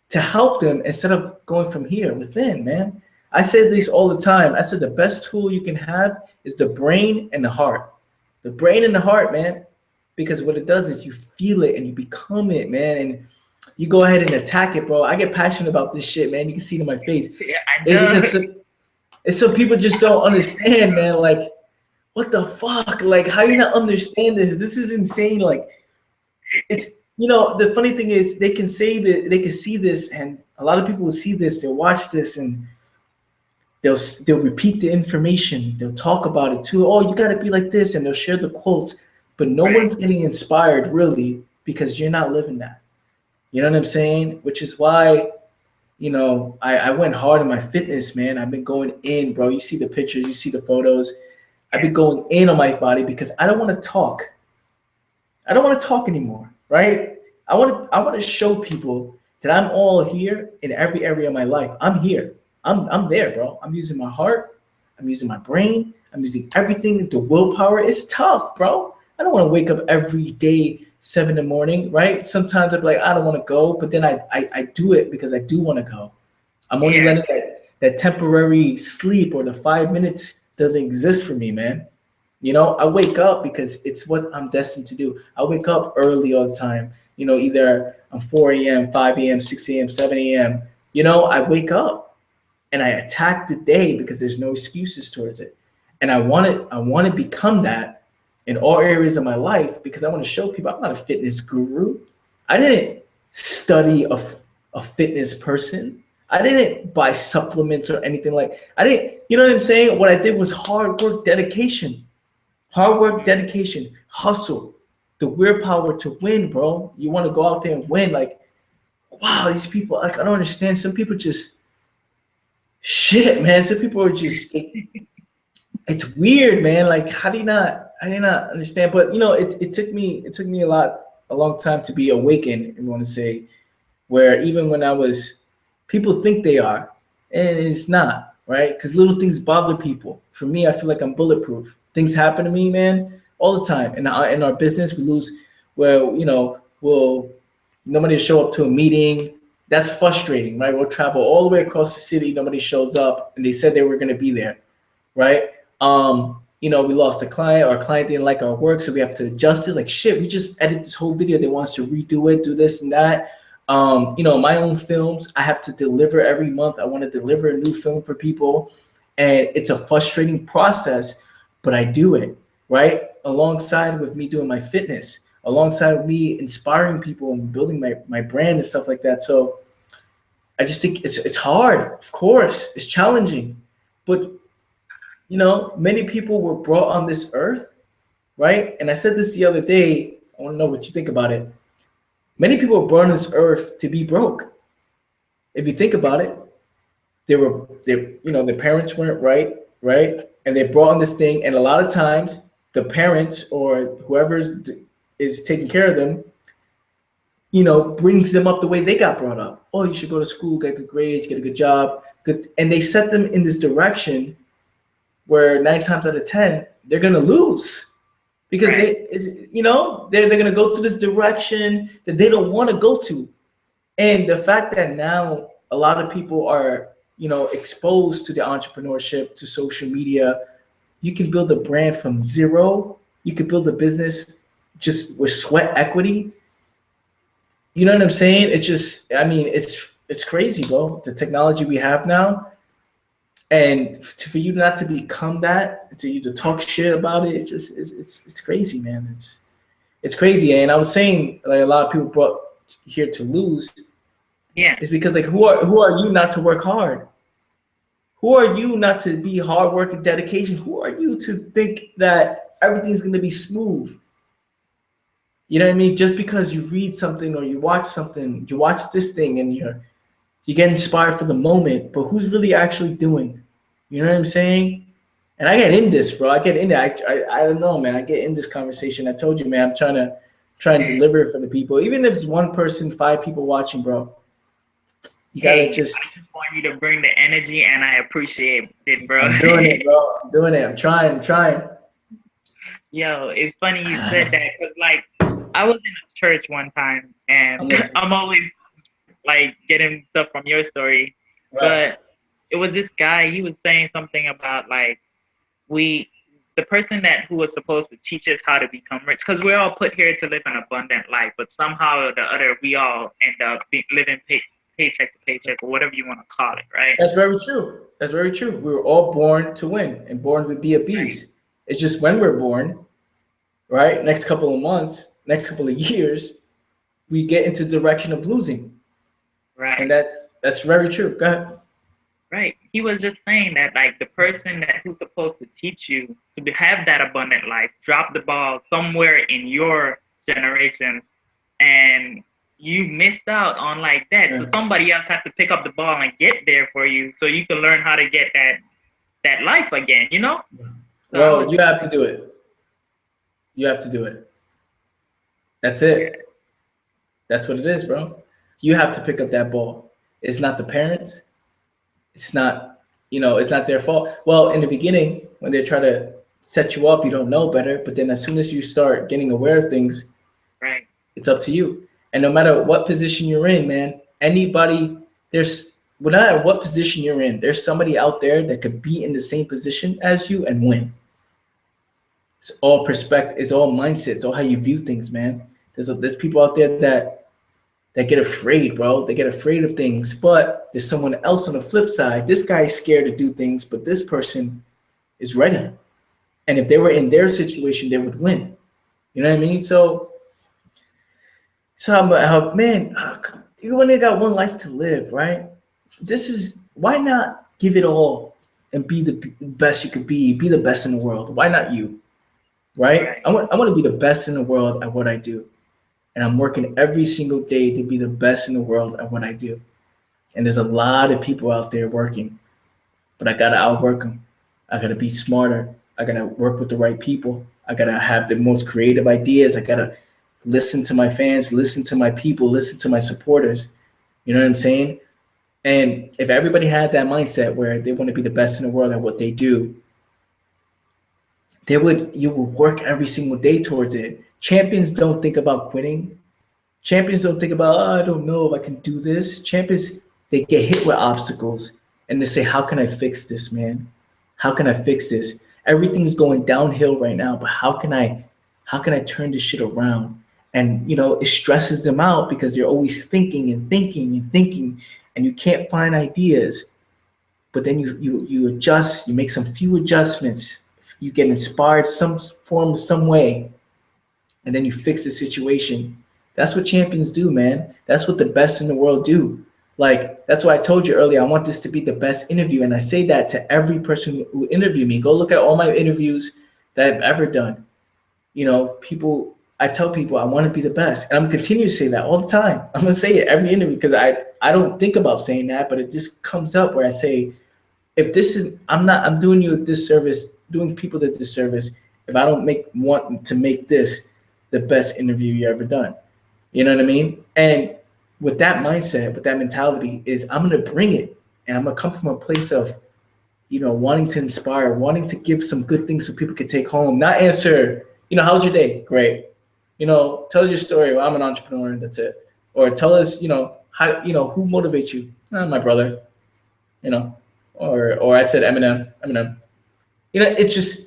to help them instead of going from here within, man. I say this all the time. I said the best tool you can have is the brain and the heart. The brain and the heart, man. Because what it does is you feel it and you become it, man. And you go ahead and attack it, bro. I get passionate about this shit, man. You can see it in my face. yeah, I It's know. because it's so people just don't understand, man. Like, what the fuck? Like, how you not understand this? This is insane. Like, it's the funny thing is they can say that they can see this, and a lot of people will see this, they'll watch this, and they'll repeat the information, they'll talk about it too. Oh, you got to be like this, and they'll share the quotes, but no Right, one's getting inspired really because you're not living that. You know what I'm saying? Which is why I went hard in my fitness, man. I've been going in, bro. You see the pictures, you see the photos. I've yeah, been going in on my body because I don't want to talk. I don't want to talk anymore, right? I want to show people that I'm all here in every area of my life. I'm here. I'm there, bro. I'm using my heart. I'm using my brain. I'm using everything. The willpower is tough, bro. I don't want to wake up every day 7 in the morning, right? Sometimes I'm like, I don't want to go, but then I do it because I do want to go. I'm only yeah, letting that temporary sleep or the 5 minutes doesn't exist for me, man. I wake up because it's what I'm destined to do. I wake up early all the time. Either I'm 4 a.m., 5 a.m., 6 a.m., 7 a.m. I wake up and I attack the day because there's no excuses towards it. And I want to become that in all areas of my life because I want to show people I'm not a fitness guru. I didn't study a fitness person. I didn't buy supplements or anything I didn't, you know what I'm saying? What I did was hard work, dedication. Hard work, dedication, hustle, the willpower to win, bro. You want to go out there and win. Like, wow, these people, like, I don't understand. Some people just, shit, man. Some people are just, it's weird, man. Like, how do you not understand? But, it took me a long time to be awakened, I want to say, where even when I was, people think they are, and it's not, right? Because little things bother people. For me, I feel like I'm bulletproof. Things happen to me, man, all the time. In our business, we lose, well, nobody show up to a meeting. That's frustrating, right? We'll travel all the way across the city, nobody shows up, and they said they were going to be there, right? we lost a client, our client didn't like our work, so we have to adjust it. Like, shit, we just edit this whole video. They want us to redo it, do this and that. My own films, I have to deliver every month. I want to deliver a new film for people. And it's a frustrating process, but I do it, right? Alongside with me doing my fitness, alongside with me inspiring people and building my brand and stuff like that. So I just think it's hard, of course. It's challenging. But many people were brought on this earth, right? And I said this the other day. I want to know what you think about it. Many people were brought on this earth to be broke. If you think about it, their parents weren't right? And they brought on this thing, and a lot of times the parents or whoever is taking care of them, brings them up the way they got brought up. Oh, you should go to school, get good grades, get a good job, good, and they set them in this direction where 9 times out of 10 they're gonna lose because Right. they're gonna go through this direction that they don't want to go to. And the fact that now a lot of people are exposed to the entrepreneurship, to social media, you can build a brand from zero. You can build a business just with sweat equity. You know what I'm saying? It's just, I mean, it's crazy, bro. The technology we have now, and for you not to become that, to you to talk shit about it, it's crazy, man. It's crazy. And I was saying, like, a lot of people brought here to lose Yeah. is because, like, who are you not to work hard? Who are you not to be hard work and dedication? Who are you to think that everything's gonna be smooth? You know what I mean? Just because you read something or you watch something, you watch this thing and you get inspired for the moment, but who's really actually doing? You know what I'm saying? And I get in this, bro. I get in there. I don't know, man. I get in this conversation. I told you, man. I'm trying to Hey, deliver it for the people. Even if it's one person, 5 people watching, bro. You gotta hey, just. I just want you to bring the energy, and I appreciate it, bro. I'm doing it, bro. I'm doing it. I'm trying. I'm trying. Yo, it's funny you said that because, like, I was in a church one time, and I'm listening. I'm always like getting stuff from your story, Right. but it was this guy. He was saying something about like we, the person that who was supposed to teach us how to become rich, because we're all put here to live an abundant life, but somehow or the other we all end up living paycheck to paycheck or whatever you want to call it, right? That's very true. That's very true. We were all born to win and born to be a Right. beast. It's just when we're born, right? Next couple of months, next couple of years, we get into the direction of losing, and Right. that's very true. Go ahead. Right. He was just saying that like the person that who's supposed to teach you to have that abundant life dropped the ball somewhere in your generation, and you missed out on like that. So Yeah. somebody else has to pick up the ball and get there for you so you can learn how to get that life again, you know? So I was Well, you just have to like, do it. You have to do it. That's yeah, it. That's what it is, bro. You have to pick up that ball. It's not the parents. It's not, it's not their fault. Well, in the beginning, when they try to set you up, you don't know better. But then as soon as you start getting aware of things, right, it's up to you. And no matter what position you're in, man, anybody, there's, no matter what position you're in, there's somebody out there that could be in the same position as you and win. It's all perspective. It's all mindset. It's all how you view things, man. There's people out there that get afraid, bro. They get afraid of things. But there's someone else on the flip side. This guy's scared to do things, but this person is ready. And if they were in their situation, they would win. You know what I mean? So man, you only got one life to live, right? Why not give it all and be the best you could be the best in the world? Why not you, right? right, I want to be the best in the world at what I do. And I'm working every single day to be the best in the world at what I do. And there's a lot of people out there working, but I gotta outwork them. I gotta be smarter. I gotta work with the right people. I gotta have the most creative ideas. I gotta listen to my fans, listen to my people, listen to my supporters. You know what I'm saying? And if everybody had that mindset where they want to be the best in the world at what they do, you would work every single day towards it. Champions don't think about quitting. Champions don't think about, oh, I don't know if I can do this. Champions, they get hit with obstacles and they say, how can I fix this, man? How can I fix this? Everything's going downhill right now, but how can I turn this shit around? And it stresses them out because they're always thinking and thinking and thinking, and you can't find ideas. But then you adjust, you make some few adjustments, you get inspired some form, some way, and then you fix the situation. That's what champions do, man. That's what the best in the world do. Like, that's why I told you earlier, I want this to be the best interview. And I say that to every person who interviewed me. Go look at all my interviews that I've ever done. I tell people I want to be the best. And I'm continuing to say that all the time. I'm going to say it every interview because I don't think about saying that, but it just comes up where I say, if this is, I'm doing you a disservice, doing people the disservice if I don't want to make this the best interview you ever done. You know what I mean? And with that mindset, with that mentality, is I'm gonna bring it, and I'm gonna come from a place of, wanting to inspire, wanting to give some good things so people can take home. Not answer, how's your day? Great. Tell us your story. Well, I'm an entrepreneur, and that's it. Or tell us, how, who motivates you? My brother. You know, or I said Eminem, Eminem. It's just,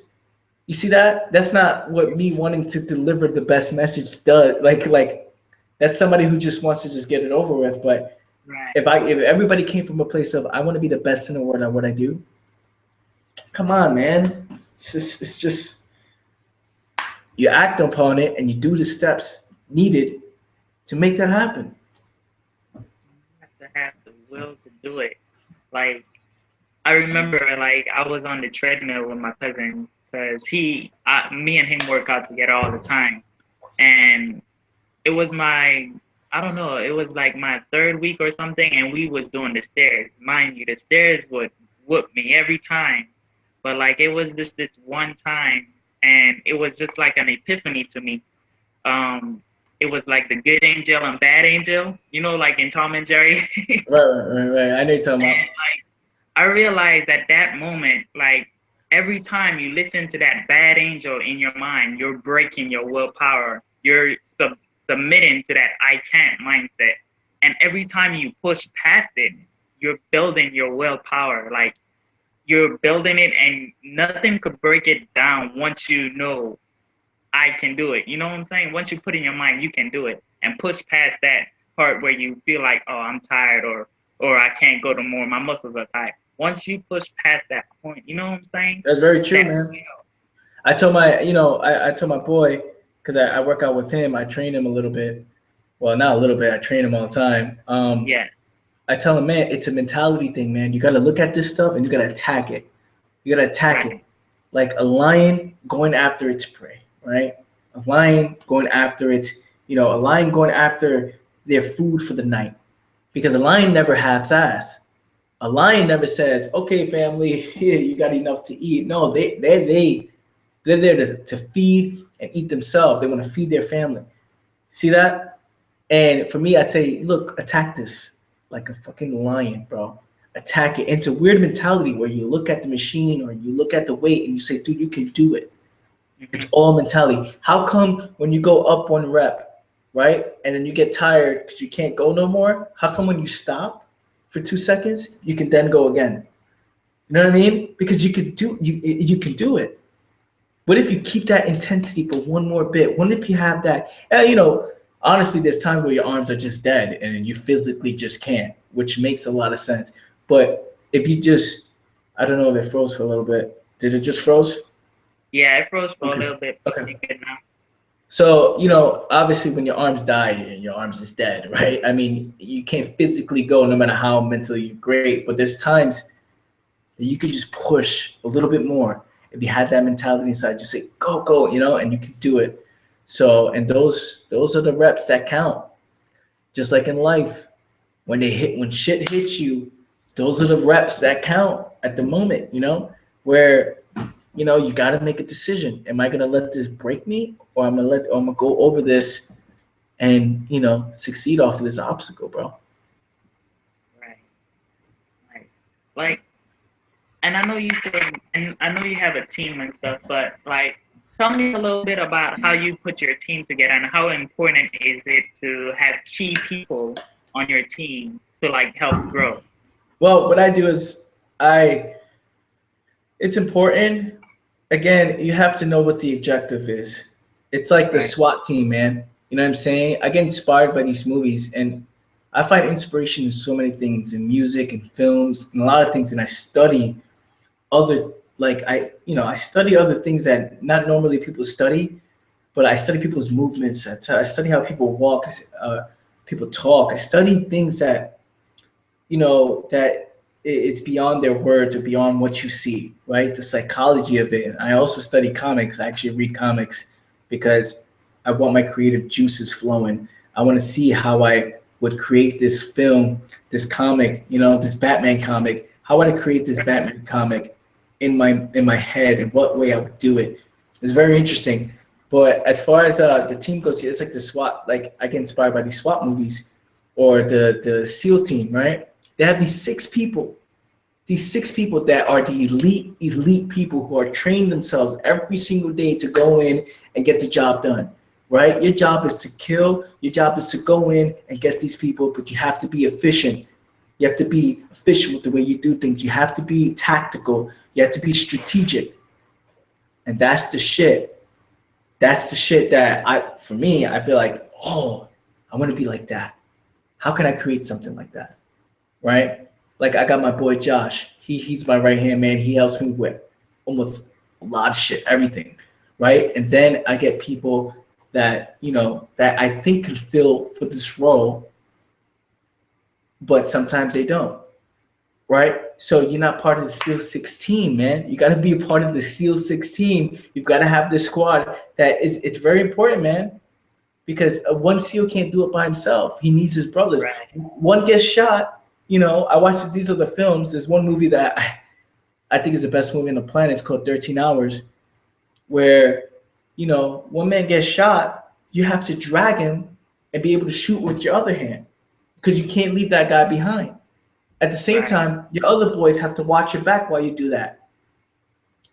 you see that? That's not what me wanting to deliver the best message does. Like that's somebody who just wants to just get it over with. But Right. if everybody came from a place of I want to be the best in the world at what I do, come on, man. It's just you act upon it and you do the steps needed to make that happen. You have to have the will to do it. Like I remember, like I was on the treadmill with my cousin because me and him work out together all the time, and it was I don't know, it was like my third week or something, and we was doing the stairs. Mind you, the stairs would whoop me every time, but like it was just this one time, and it was just like an epiphany to me. It was like the good angel and bad angel, like in Tom and Jerry. Right. I know you're talking about. And I realized at that moment, like every time you listen to that bad angel in your mind, you're breaking your willpower. You're submitting to that I can't mindset. And every time you push past it, you're building your willpower. Like you're building it, and nothing could break it down once you know I can do it. You know what I'm saying? Once you put in your mind you can do it and push past that part where you feel like, oh, I'm tired, or I can't go no more, my muscles are tired. Once you push past that point, you know what I'm saying? That's very true, That man. I told my boy, because I work out with him, I train him a little bit. Well, not a little bit, I train him all the time. yeah, I tell him, man, it's a mentality thing, man. You got to look at this stuff and you got to attack it. You got to attack right. it. Like a lion going after its prey, right? A lion going after a lion going after their food for the night. Because a lion never half ass. A lion never says, okay, family, here, you got enough to eat. No, they're there to feed and eat themselves. They want to feed their family. See that? And for me, I'd say, look, attack this like a fucking lion, bro. Attack it. It's a weird mentality where you look at the machine or you look at the weight and you say, dude, you can do it. It's Hmm. all mentality. How come when you go up one rep, right, and then you get tired because you can't go no more? How come when you stop for 2 seconds, you can then go again? You know what I mean? Because you can do it. What if you keep that intensity for one more bit? What if you have that? Honestly, there's times where your arms are just dead and you physically just can't, which makes a lot of sense. But if you just, I don't know if it froze for a little bit. Did it just froze? Yeah, it froze for a Okay. little bit, but Okay. you're good now. So, obviously when your arms die, your arms is dead, right? I mean, you can't physically go no matter how mentally great, but there's times that you can just push a little bit more. If you had that mentality inside, just say go, and you can do it. So, and those are the reps that count. Just like in life, when shit hits you, those are the reps that count at the moment. Where you got to make a decision. Am I gonna let this break me, or I'm gonna go over this and succeed off of this obstacle, bro? Right, right. Like, and I know you said, and I know you have a team and stuff, but like, tell me a little bit about how you put your team together and how important is it to have key people on your team to like help grow. Well, what I do is I it's important, again, you have to know what the objective is. It's like the Right. SWAT team, man. You know what I'm saying? I get inspired by these movies, and I find inspiration in so many things, in music and films and a lot of things. And I study other, like I study other things that not normally people study, but I study people's movements. I study how people walk, people talk. I study things that that it's beyond their words or beyond what you see, right? It's the psychology of it. And I also study comics. I actually read comics because I want my creative juices flowing. I want to see how I would create this film, this comic, this Batman comic. How would I create this Batman comic in my head, and what way I would do it? It's very interesting. But as far as the team goes, it's like the SWAT. Like I get inspired by these SWAT movies, or the SEAL team, right? They have these six people that are the elite people who are trained themselves every single day to go in and get the job done, right? Your job is to kill. Your job is to go in and get these people, but you have to be efficient. You have to be efficient with the way you do things. You have to be tactical. You have to be strategic, and that's the shit. That's the shit that for me, I feel like, oh, I want to be like that. How can I create something like that? Right? Like I got my boy Josh. He's my right hand man. He helps me with almost a lot of shit, everything. Right? And then I get people that, that I think can fill for this role, but sometimes they don't. Right? So you're not part of the SEAL 16, man. You gotta be a part of the SEAL 16. You've got to have this squad that is it's very important, man, because one SEAL can't do it by himself. He needs his brothers. Right. One gets shot. I watched these other films. There's one movie that I think is the best movie on the planet. It's called 13 Hours, where, one man gets shot, you have to drag him and be able to shoot with your other hand because you can't leave that guy behind. At the same Right. time, your other boys have to watch your back while you do that.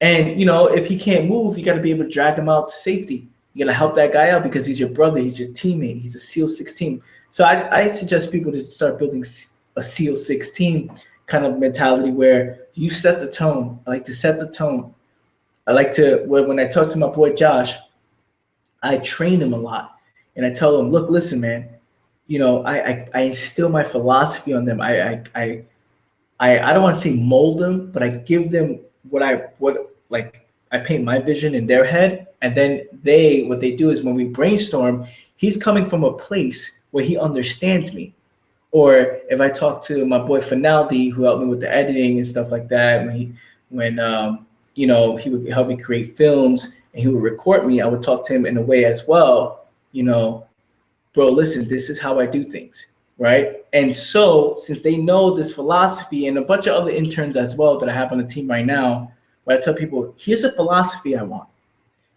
And if he can't move, you got to be able to drag him out to safety. You got to help that guy out because he's your brother, he's your teammate, he's a SEAL 16. So I suggest people to start building a SEAL 16 kind of mentality where you set the tone. I like to set the tone. I like to when I talk to my boy Josh, I train him a lot, and I tell him, look, listen, man. I instill my philosophy on them. I don't want to say mold them, but I give them what like I paint my vision in their head, and then what they do is when we brainstorm, he's coming from a place where he understands me. Or if I talk to my boy Finaldi, who helped me with the editing and stuff like that, when he would help me create films and he would record me, I would talk to him in a way as well, bro, listen, this is how I do things, right? And so, since they know this philosophy, and a bunch of other interns as well that I have on the team right now, where I tell people, here's a philosophy I want.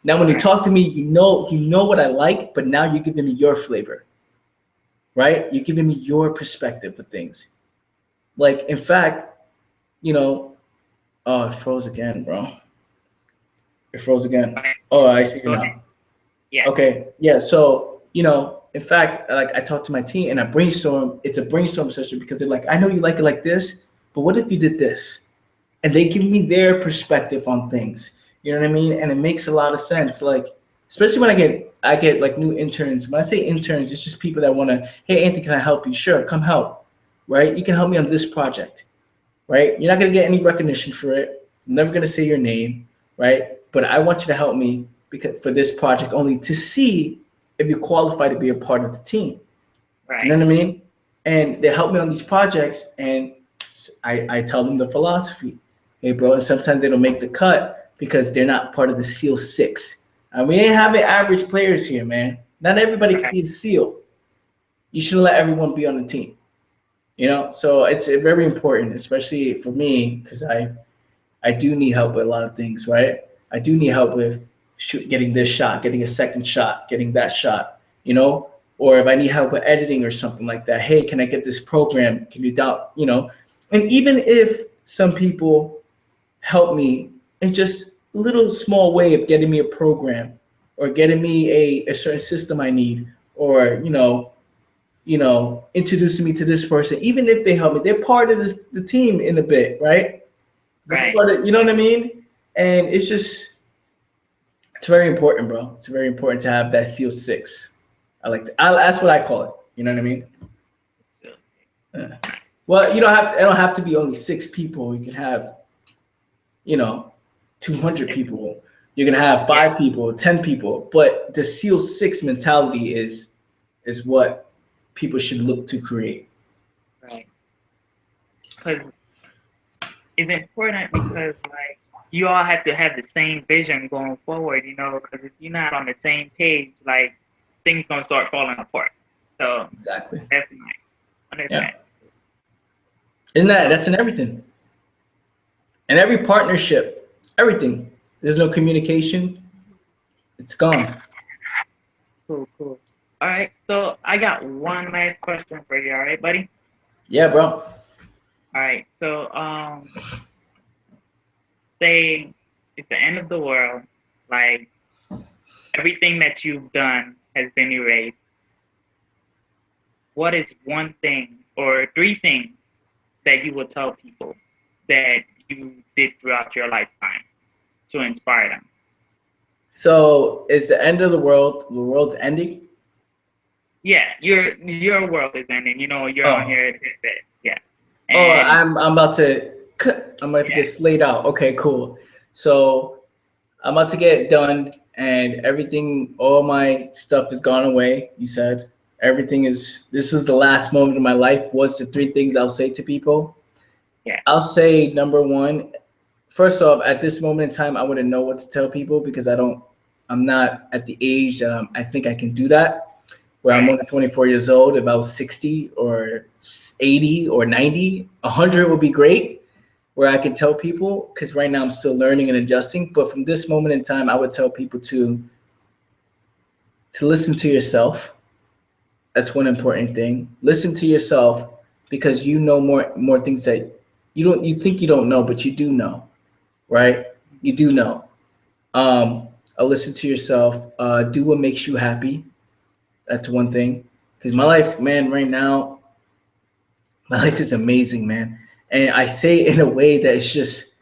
Now, when you Right. talk to me, you know what I like, but now you're giving me your flavor, right? You're giving me your perspective of things. Like, in fact, you know, oh, it froze again, bro. It froze again. Right. Oh, I see you Go ahead. now. Yeah. Okay, yeah. So, in fact, like I talk to my team and I brainstorm. It's a brainstorm session because they're like, I know you like it like this, but what if you did this? And they give me their perspective on things. You know what I mean? And it makes a lot of sense. Like, especially when I get like new interns. When I say interns, it's just people that want to, hey, Anthony, can I help you? Sure, come help. Right? You can help me on this project. Right? You're not gonna get any recognition for it. I'm never gonna say your name. Right? But I want you to help me because for this project only to see if you qualify to be a part of the team. You know Right. what I mean? And they help me on these projects, and I tell them the philosophy. Hey, bro, and sometimes they don't make the cut because they're not part of the SEAL 6. And we ain't having average players here, man. Not everybody can Right. be a SEAL. You shouldn't let everyone be on the team. So it's very important, especially for me, because I do need help with a lot of things, right? I do need help with getting this shot, getting a second shot, getting that shot, or if I need help with editing or something like that. Hey, can I get this program? Can you down? And even if some people help me in just a little small way of getting me a program or getting me a certain system I need, or introducing me to this person, even if they help me, they're part of the team in a bit, right? They're Right. part of, you know what I mean? And it's just It's very important, bro. It's very important to have that seal six. That's what I call it. You know what I mean? So, Yeah. Well, you don't have. It don't have to be only six people. You can have, you know, 200 it's, people. You can have yeah, 5 people, 10 people. But the seal six mentality is what people should look to create. right. Because it's important because like you all have to have the same vision going forward, you know. Because if you're not on the same page, like things gonna start falling apart. So Exactly. that's nice. Yeah. Understand. Isn't that So that's in everything. In every partnership, everything. There's no communication, it's gone. cool, cool. All right. So I got one last question for you. All right, buddy. Yeah, bro. All right. So say it's the end of the world, like everything that you've done has been erased. What is one thing or three things that you would tell people that you did throughout your lifetime to inspire them? So is the end of the world's ending? Yeah, your world is ending. You know, you're on Oh. your deathbed. Yeah, Oh, and I'm about to yeah, get slayed out. Okay, cool. So I'm about to get done and everything, all my stuff is gone away. You said this is the last moment of my life. What's the three things I'll say to people? yeah, I'll say number one, first off, at this moment in time, I wouldn't know what to tell people because I'm not at the age that I think I can do that. Where I'm right, only 24 years old, if I was 60 or 80 or 90, 100 would be great. Where I can tell people, because right now I'm still learning and adjusting. But from this moment in time, I would tell people to listen to yourself. That's one important thing. Listen to yourself because you know more things that you think you don't know, but you do know, right? You do know. Um, listen to yourself. Do what makes you happy. That's one thing. Because my life, man, right now, my life is amazing, man. And I say it in a way that it's just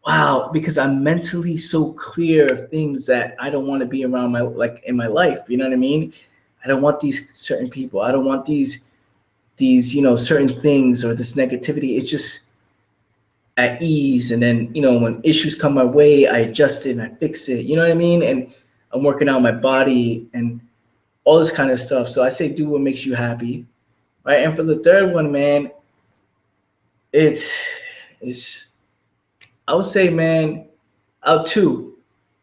wow, because I'm mentally so clear of things that I don't want to be around my like in my life. You know what I mean? I don't want these certain people. I don't want these certain things or this negativity. It's just at ease, and then when issues come my way, I adjust it and I fix it. You know what I mean? And I'm working out my body and all this kind of stuff. So I say do what makes you happy, right? And for the third one, man, it's it's I would say, man, I'll two.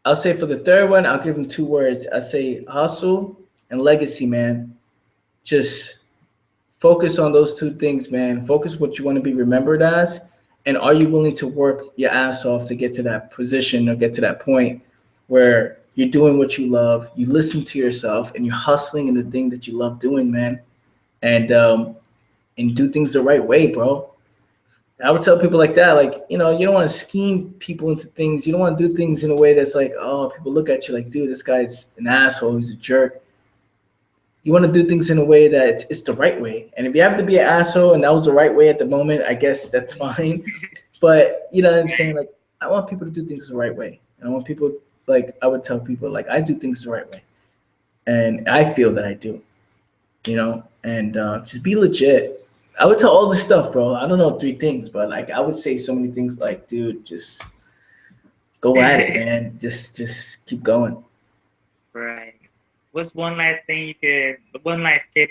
I'll say for the third one, I'll give him 2 words. I say hustle and legacy, man. Just focus on those two things, man. Focus what you want to be remembered as, and are you willing to work your ass off to get to that position or get to that point where you're doing what you love, you listen to yourself, and you're hustling in the thing that you love doing, man, and do things the right way, bro. I would tell people like that, like, you don't want to scheme people into things. You don't want to do things in a way that's like, oh, people look at you like, dude, this guy's an asshole. He's a jerk. You want to do things in a way that it's the right way. And if you have to be an asshole and that was the right way at the moment, I guess that's fine. But you know what I'm saying? Like, I want people to do things the right way. And I want people, like, I would tell people, like, I do things the right way. And I feel that I do, and just be legit. I would tell all this stuff, bro. I don't know three things, but like I would say so many things like, dude, just go at it, man. Just keep going. right. What's one last tip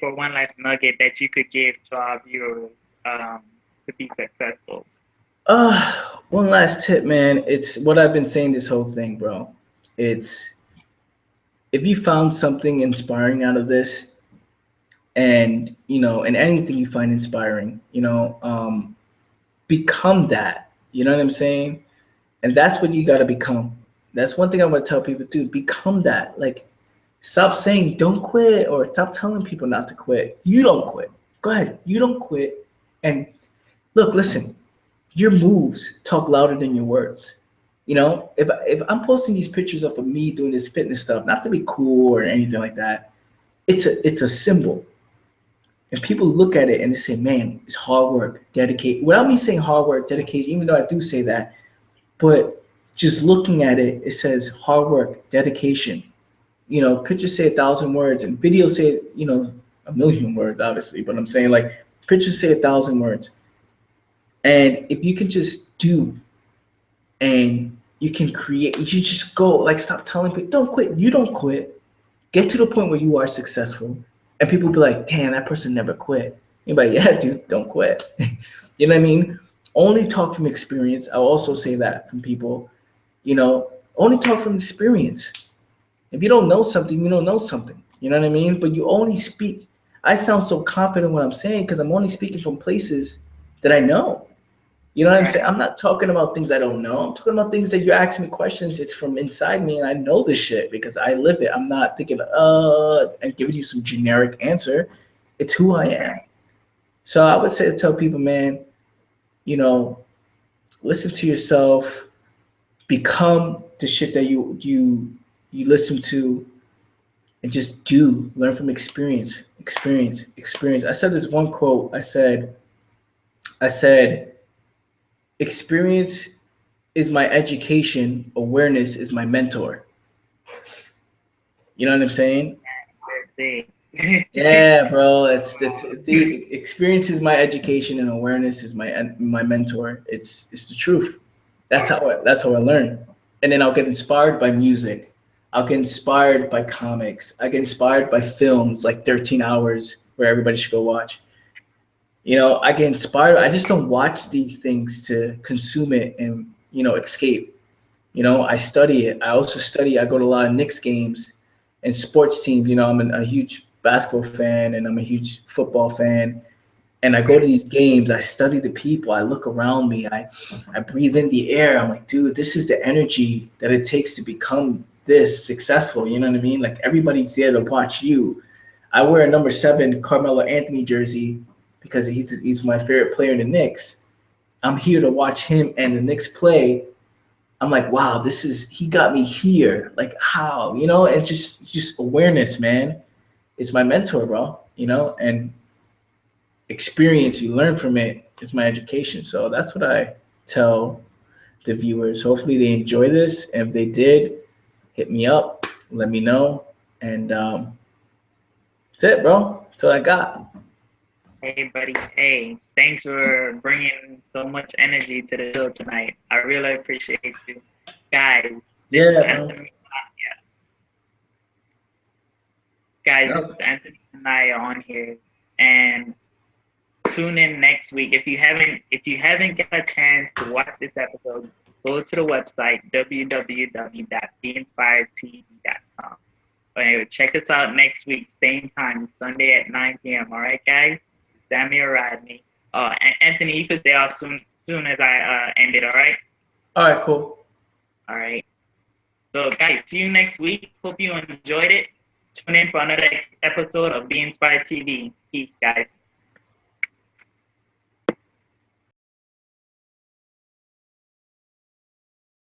or one last nugget that you could give to our viewers to be successful? One last tip, man. It's what I've been saying this whole thing, bro. It's if you found something inspiring out of this, and and anything you find inspiring, become that. You know what I'm saying? And that's what you got to become. That's one thing I want to tell people, dude. Become that. Like, stop saying don't quit or stop telling people not to quit. You don't quit. Go ahead. You don't quit. And look, listen, your moves talk louder than your words. If I'm posting these pictures of me doing this fitness stuff, not to be cool or anything like that, it's a symbol. And people look at it and they say, man, it's hard work, dedication. Without me saying hard work, dedication, even though I do say that, but just looking at it, it says hard work, dedication. You know, pictures say 1,000 words, and videos say, you know, 1,000,000 words, obviously. But I'm saying like pictures say 1,000 words, and if you can just do and you can create, you just go. Like, stop telling people don't quit. You don't quit. Get to the point where you are successful, and people will be like, "Damn, that person never quit." You're like, "Yeah, dude, don't quit." You know what I mean? Only talk from experience. I'll also say that from people. You know, only talk from experience. If you don't know something, you don't know something. You know what I mean? But you only speak. I sound so confident what I'm saying because I'm only speaking from places that I know. You know what I'm saying? Right. I'm not talking about things I don't know. I'm talking about things that you're asking me questions. It's from inside me, and I know this shit because I live it. I'm not thinking, and giving you some generic answer. It's who I am. Right. So I would say to tell people, man, you know, listen to yourself, become the shit that you listen to, and just do. Learn from experience, experience, experience. I said this one quote. I said, experience is my education, awareness is my mentor. You know what I'm saying? That's Yeah, bro. That's deep. Experience is my education, and awareness is my mentor. It's the truth. That's how I learn. And then I'll get inspired by music. I'll get inspired by comics. I get inspired by films like 13 Hours, where everybody should go watch. You know, I get inspired. I just don't watch these things to consume it and, escape. You know, I study it. I also study. I go to a lot of Knicks games and sports teams. You know, I'm a huge basketball fan and I'm a huge football fan. And I go to these games. I study the people. I look around me. I breathe in the air. I'm like, dude, this is the energy that it takes to become this successful. You know what I mean? Like, everybody's there to watch you. I wear a number 7 Carmelo Anthony jersey because he's my favorite player in the Knicks. I'm here to watch him and the Knicks play. I'm like, wow, he got me here. Like, how? And just awareness, man. It's my mentor, bro. And experience you learn from it is my education. So that's what I tell the viewers. Hopefully they enjoy this. And if they did, hit me up, let me know. And that's it, bro. That's what I got. Hey, buddy. Hey, thanks for bringing so much energy to the show tonight. I really appreciate you. Guys, this is Yeah, bro. Anthony. Guys, this is No. Anthony Minaya on here. And tune in next week. If you haven't got a chance to watch this episode, go to the website www.binspiredtv.com. Anyway, check us out next week, same time, Sunday at 9 p.m. All right, guys? Sammy or Rodney. Anthony, you could stay off soon as I end it, all right? All right, cool. All right. So, guys, see you next week. Hope you enjoyed it. Tune in for another episode of Be Inspired TV. Peace, guys.